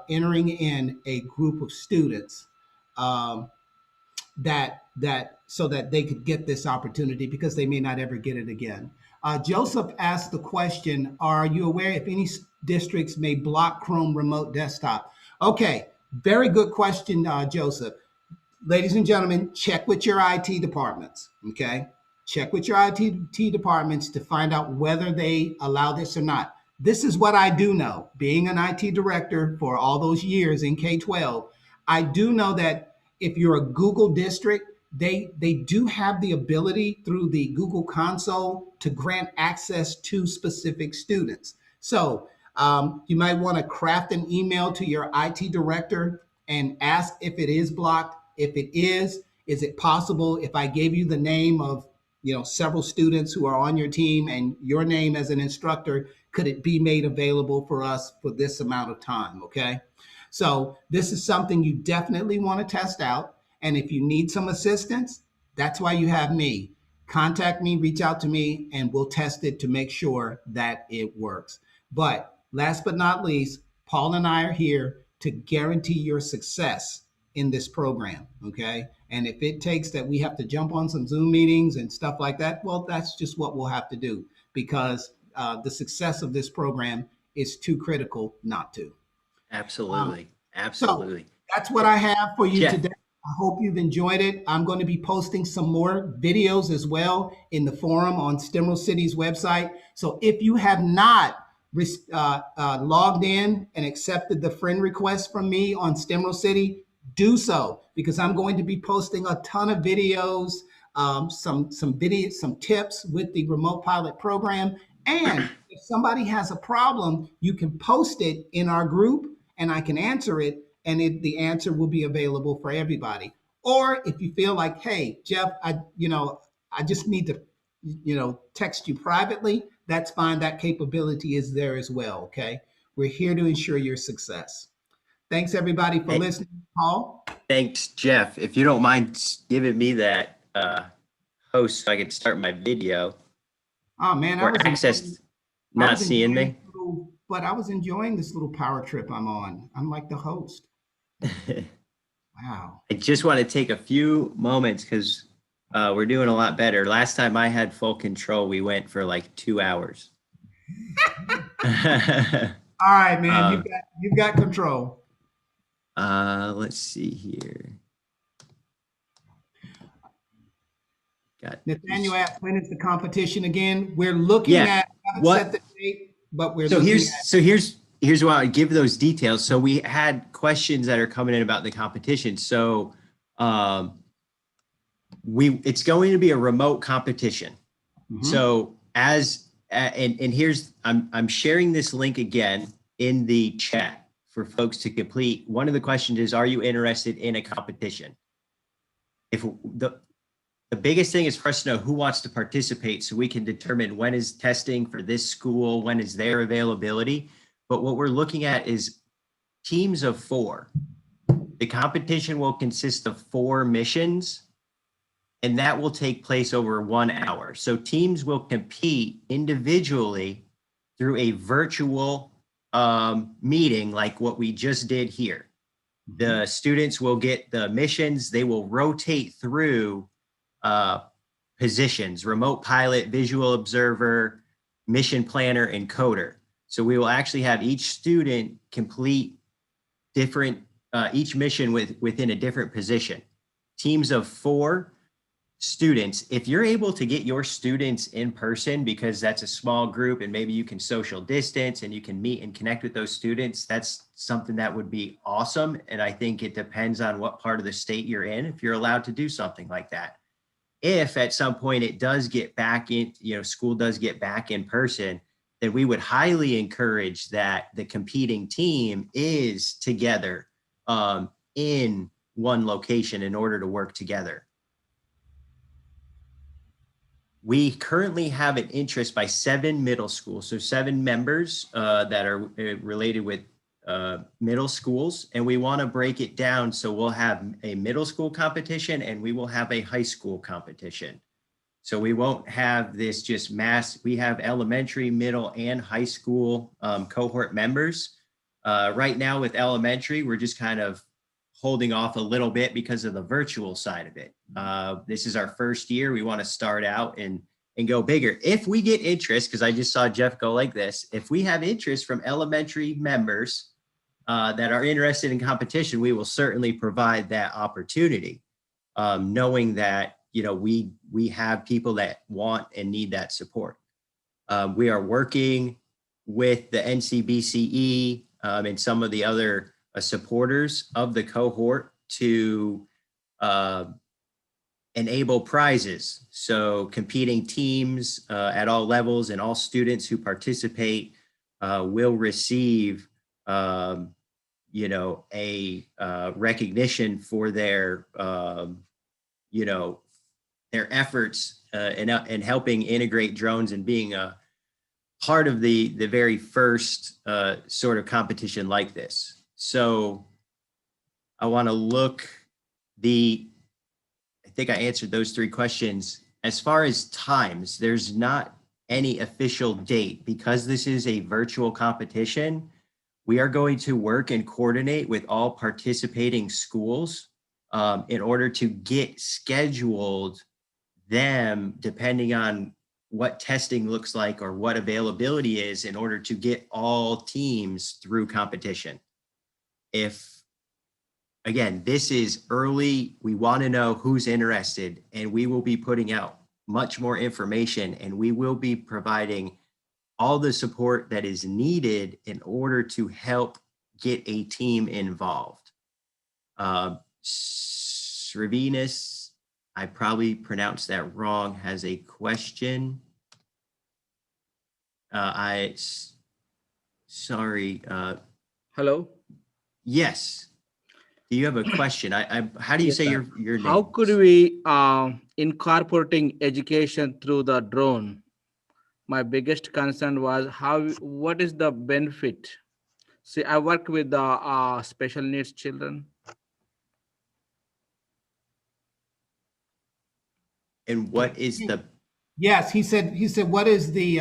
S2: entering in a group of students so that they could get this opportunity, because they may not ever get it again. Joseph asked the question, are you aware if any districts may block Chrome remote desktop? Okay, very good question, Joseph. Ladies and gentlemen, check with your IT departments, okay? Check with your IT departments to find out whether they allow this or not. This is what I do know. Being an IT director for all those years in K-12, I do know that if you're a Google district, they do have the ability through the Google console to grant access to specific students. So you might want to craft an email to your IT director and ask if it is blocked. If it is it possible if I gave you the name of several students who are on your team and your name as an instructor, could it be made available for us for this amount of time? Okay. So this is something you definitely want to test out. And if you need some assistance, that's why you have me. Contact me, reach out to me, and we'll test it to make sure that it works. But last but not least, Paul and I are here to guarantee your success in this program. Okay. And if it takes that we have to jump on some Zoom meetings and stuff like that, well, that's just what we'll have to do, because the success of this program is too critical not to.
S1: Absolutely. Absolutely.
S2: So that's what I have for you
S1: Jeff.
S2: today. I hope you've enjoyed it. I'm going to be posting some more videos as well in the forum on STEMERALD City's website. So if you have not logged in and accepted the friend request from me on STEMERALD City, do so, because I'm going to be posting a ton of videos, some tips with the remote pilot program. And if somebody has a problem, you can post it in our group and I can answer it, and the answer will be available for everybody. Or if you feel like, hey, Jeff, I just need to, text you privately, that's fine. That capability is there as well. Okay. We're here to ensure your success. Thanks everybody for listening. Paul.
S1: Thanks, Jeff. If you don't mind giving me that host so I can start my video.
S2: Oh man,
S1: or access not seeing me.
S2: But I was enjoying this little power trip I'm on. I'm like the host. Wow.
S1: I just want to take a few moments because we're doing a lot better. Last time I had full control, we went for like 2 hours.
S2: All right, man. You've got control.
S1: Let's see here.
S2: Nathaniel asked, when is the competition again? We're looking at, set the date, but we're
S1: here's why I give those details. So we had questions that are coming in about the competition. So it's going to be a remote competition. Mm-hmm. So and here's, I'm sharing this link again in the chat for folks to complete. One of the questions is, are you interested in a competition? If the biggest thing is for us to know who wants to participate so we can determine when is testing for this school, when is their availability. But what we're looking at is teams of 4. The competition will consist of 4 missions, and that will take place over 1 hour. So teams will compete individually through a virtual meeting like what we just did here. The students will get the missions. They will rotate through positions: remote pilot, visual observer, mission planner, and coder. So we will actually have each student complete different, each mission within a different position. Teams of 4 students. If you're able to get your students in person, because that's a small group and maybe you can social distance and you can meet and connect with those students, that's something that would be awesome. And I think it depends on what part of the state you're in, if you're allowed to do something like that. If at some point it does get back in, school does get back in person, then we would highly encourage that the competing team is together in one location in order to work together. We currently have an interest by 7 middle schools, so 7 members that are related with middle schools, and we want to break it down. So we'll have a middle school competition and we will have a high school competition. So we won't have this just mass. We have elementary, middle, and high school cohort members. Right now with elementary, we're just kind of holding off a little bit because of the virtual side of it. This is our first year. We want to start out and go bigger. If we get interest, because I just saw Jeff go like this, if we have interest from elementary members that are interested in competition, we will certainly provide that opportunity, knowing that we have people that want and need that support. We are working with the NCBCE and some of the other supporters of the cohort to enable prizes. So competing teams at all levels and all students who participate will receive, you know, a recognition for their, you know, their efforts in helping integrate drones and being a part of the very first sort of competition like this. So I want to look I think I answered those three questions. As far as times, there's not any official date because this is a virtual competition. We are going to work and coordinate with all participating schools in order to get scheduled them depending on what testing looks like or what availability is in order to get all teams through competition. Again, this is early. We want to know who's interested, and we will be putting out much more information, and we will be providing all the support that is needed in order to help get a team involved. Sravinas, I probably pronounced that wrong, has a question. Sorry.
S4: Hello.
S1: Yes. Do you have a question? How do you say your name?
S4: How could we incorporating education through the drone? My biggest concern was what is the benefit? See, I work with the special needs children.
S1: And what is the?
S2: Yes, he said, what is the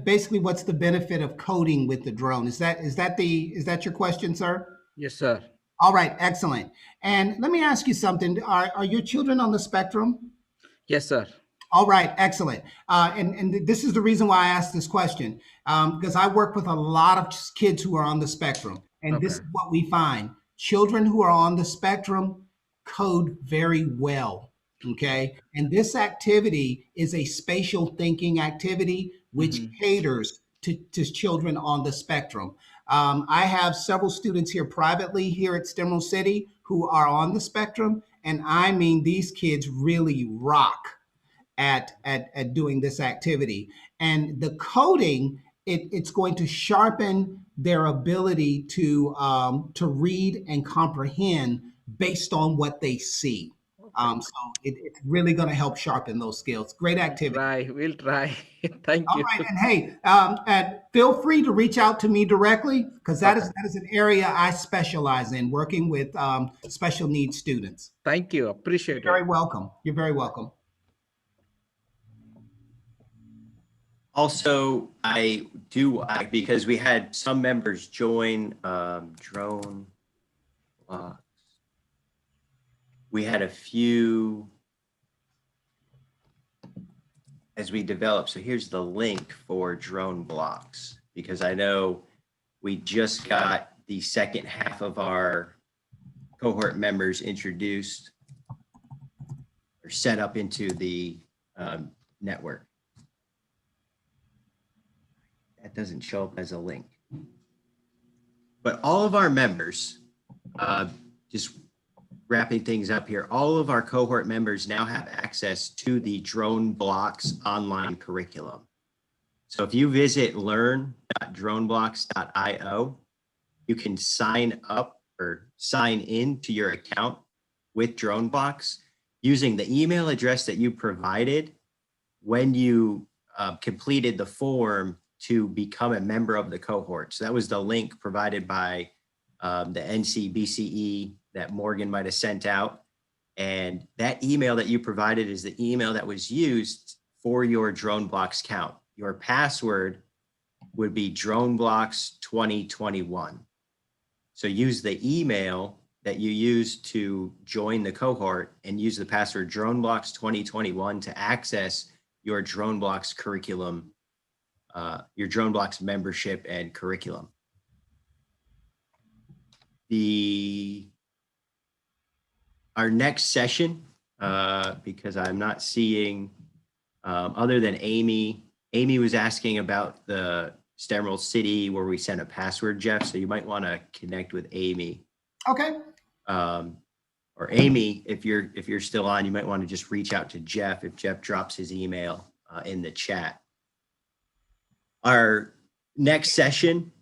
S2: basically what's the benefit of coding with the drone? Is that your question, sir?
S4: Yes, sir.
S2: All right, excellent. And let me ask you something. Are your children on the spectrum?
S4: Yes, sir.
S2: All right, excellent. And this is the reason why I asked this question, because I work with a lot of kids who are on the spectrum. And this is what we find. Children who are on the spectrum code very well, okay? And this activity is a spatial thinking activity which caters to children on the spectrum. I have several students here privately here at STEMERALD City who are on the spectrum. And I mean, these kids really rock at doing this activity. And the coding, it's going to sharpen their ability to read and comprehend based on what they see. So it's really going to help sharpen those skills. Great activity.
S4: We'll try. Thank you.
S2: All right, and hey, feel free to reach out to me directly because that is an area I specialize in, working with special needs students.
S4: Thank you. Appreciate it.
S2: You're very welcome. You're very welcome.
S1: Also, because we had some members join DroneBlocks. We had a few as we develop. So here's the link for DroneBlocks, because I know we just got the second half of our cohort members introduced or set up into the network. That doesn't show up as a link. But all of our members, just wrapping things up here, all of our cohort members now have access to the DroneBlocks online curriculum. So if you visit learn.droneblocks.io, you can sign up or sign in to your account with DroneBlocks using the email address that you provided when you completed the form to become a member of the cohort. So that was the link provided by the NCBCE that Morgan might have sent out. And that email that you provided is the email that was used for your DroneBlocks count. Your password would be DroneBlocks 2021. So use the email that you used to join the cohort and use the password DroneBlocks 2021 to access your DroneBlocks curriculum, your DroneBlocks membership and curriculum. Our next session, because I'm not seeing, other than Amy was asking about the STEMERALD City where we sent a password, Jeff. So you might want to connect with Amy.
S2: Okay.
S1: Or Amy, if you're still on, you might want to just reach out to Jeff if Jeff drops his email in the chat. Our next session,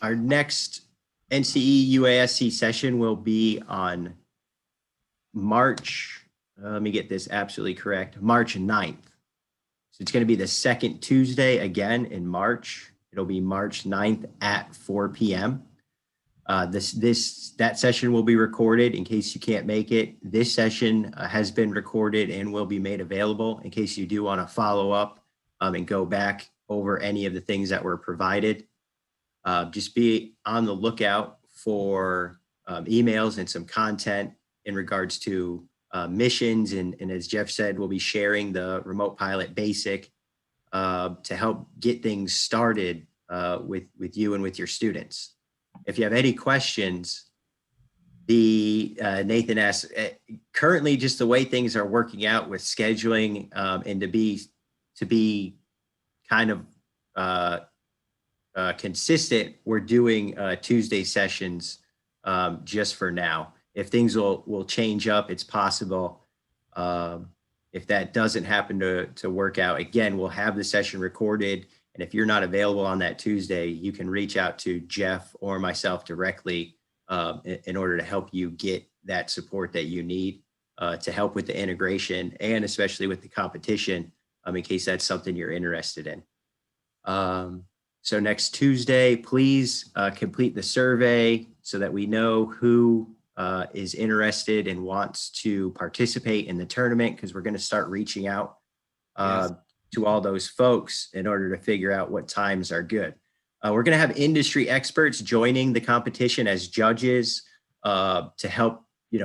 S1: our next NCE UASC session will be on March, let me get this absolutely correct, March 9th. So it's going to be the second Tuesday again in March. It'll be March 9th at 4 p.m. That session will be recorded in case you can't make it. This session has been recorded and will be made available in case you do want to follow up and go back over any of the things that were provided. Just be on the lookout for emails and some content in regards to missions. And as Jeff said, we'll be sharing the remote pilot basic to help get things started with you and with your students. If you have any questions, Nathan asked, currently just the way things are working out with scheduling and to be kind of consistent, we're doing Tuesday sessions just for now. If things will change up, it's possible. If that doesn't happen to work out, again, we'll have the session recorded. And if you're not available on that Tuesday, you can reach out to Jeff or myself directly in order to help you get that support that you need to help with the integration and especially with the competition in case that's something you're interested in. So next Tuesday, please complete the survey so that we know who is interested and wants to participate in the tournament, because we're going to start reaching out to all those folks in order to figure out what times are good. We're going to have industry experts joining the competition as judges to help,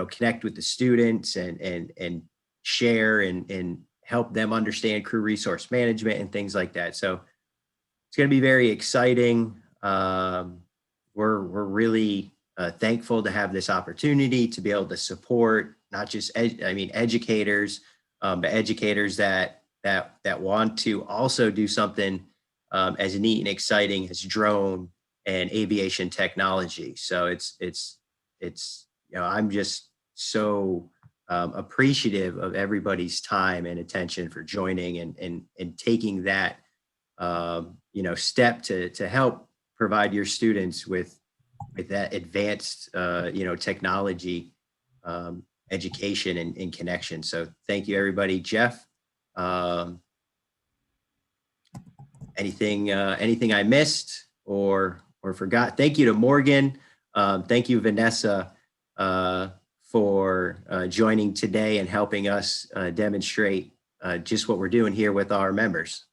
S1: connect with the students and share and help them understand crew resource management and things like that. So it's going to be very exciting. We're really thankful to have this opportunity to be able to support not just educators, but educators that want to also do something as neat and exciting as drone and aviation technology. So it's I'm just so appreciative of everybody's time and attention for joining and taking that step to help provide your students with that advanced technology education and connection. So thank you, everybody. Jeff, anything I missed or forgot? Thank you to Morgan. Thank you, Vanessa, for joining today and helping us demonstrate just what we're doing here with our members.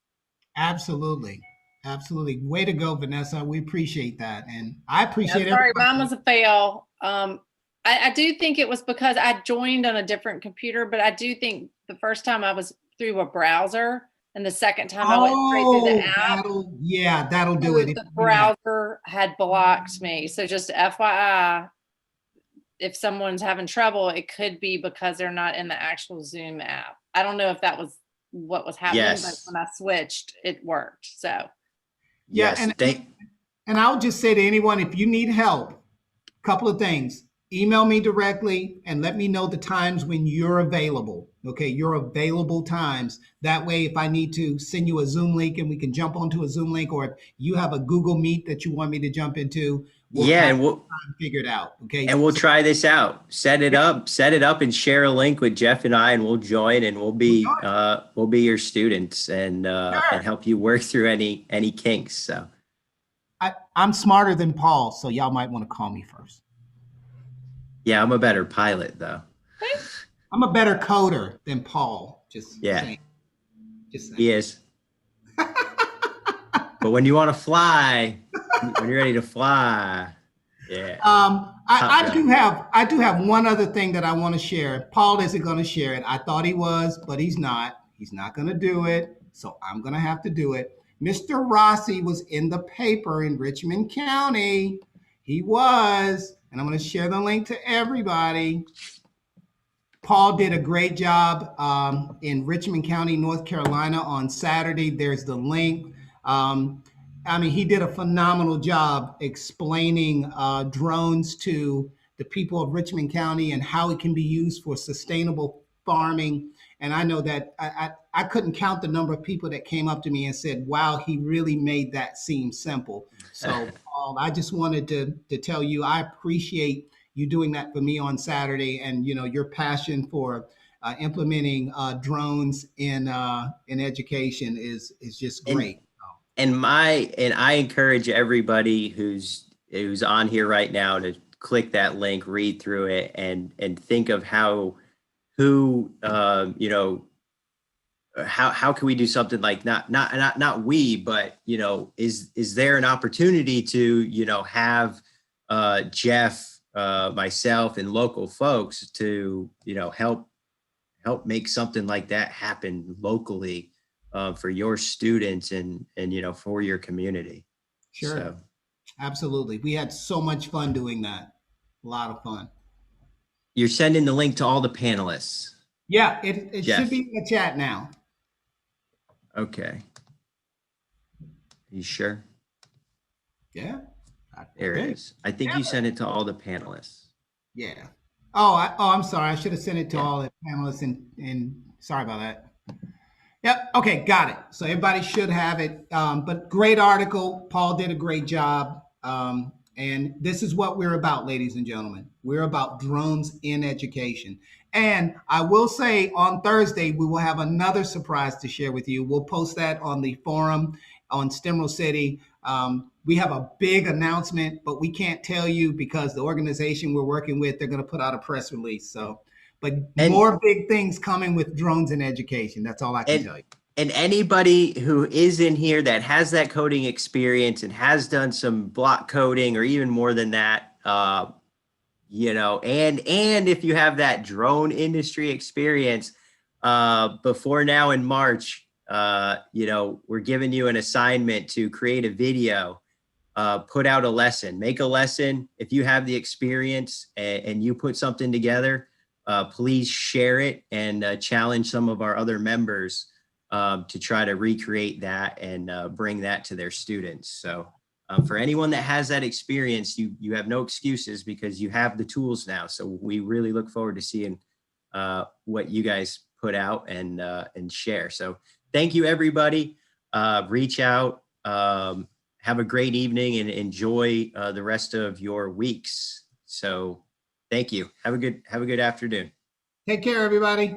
S2: Absolutely. Absolutely. Way to go, Vanessa. We appreciate that. And I appreciate it.
S5: Sorry, mine was a fail. I do think it was because I joined on a different computer, but I do think the first time I was through a browser and the second time I went straight through the app.
S2: That'll do it.
S5: The browser had blocked me. So just FYI, if someone's having trouble, it could be because they're not in the actual Zoom app. I don't know if that was what was happening,
S1: Yes.
S5: but when I switched, it worked. So
S2: Yeah,
S1: yes,
S2: and I'll just say to anyone, if you need help, a couple of things. Email me directly and let me know the times when you're available. Okay, your available times. That way, if I need to send you a Zoom link and we can jump onto a Zoom link, or if you have a Google Meet that you want me to jump into, we'll figure it out. Okay,
S1: and we'll try this out. Set it up, and share a link with Jeff and I, and we'll join, and we'll be your students and help you work through any kinks. So
S2: I'm smarter than Paul, so y'all might want to call me first.
S1: Yeah, I'm a better pilot though.
S2: I'm a better coder than Paul. Just saying.
S1: He is. But when you want to fly, when you're ready to fly, yeah.
S2: I do have one other thing that I want to share. Paul isn't going to share it. I thought he was, but he's not. He's not going to do it, so I'm going to have to do it. Mr. Rossi was in the paper in Richmond County. He was, and I'm going to share the link to everybody. Paul did a great job in Richmond County, North Carolina on Saturday. There's the link. I mean, he did a phenomenal job explaining drones to the people of Richmond County and how it can be used for sustainable farming. And I know that I couldn't count the number of people that came up to me and said, wow, he really made that seem simple. So I just wanted to tell you, I appreciate you doing that for me on Saturday, and your passion for implementing drones in education is just great.
S1: And I encourage everybody who's on here right now to click that link, read through it, and think of how can we do something like not we, but is there an opportunity to have Jeff, myself, and local folks to help make something like that happen locally for your students and for your community.
S2: Sure.
S1: So.
S2: Absolutely. We had so much fun doing that. A lot of fun.
S1: You're sending the link to all the panelists.
S2: Yeah, it should be in the chat now.
S1: Okay. You sure?
S2: Yeah.
S1: There it is. I think you sent it to all the panelists.
S2: Yeah. I'm sorry. I should have sent it to all the panelists and sorry about that. Yep. Okay. Got it. So everybody should have it. But great article. Paul did a great job. And this is what we're about, ladies and gentlemen. We're about drones in education. And I will say on Thursday, we will have another surprise to share with you. We'll post that on the forum on STEMERALD City. We have a big announcement, but we can't tell you because the organization we're working with, they're going to put out a press release. But more big things coming with drones in education. That's all I can tell you.
S1: And anybody who is in here that has that coding experience and has done some block coding or even more than that, and if you have that drone industry experience, before now in March, we're giving you an assignment to create a video, put out a lesson, make a lesson. If you have the experience and you put something together, please share it and challenge some of our other members to try to recreate that and bring that to their students. So for anyone that has that experience, you have no excuses because you have the tools now. So we really look forward to seeing what you guys put out and share. So thank you, everybody. Reach out, have a great evening, and enjoy the rest of your weeks. So thank you. Have a good afternoon.
S2: Take care, everybody.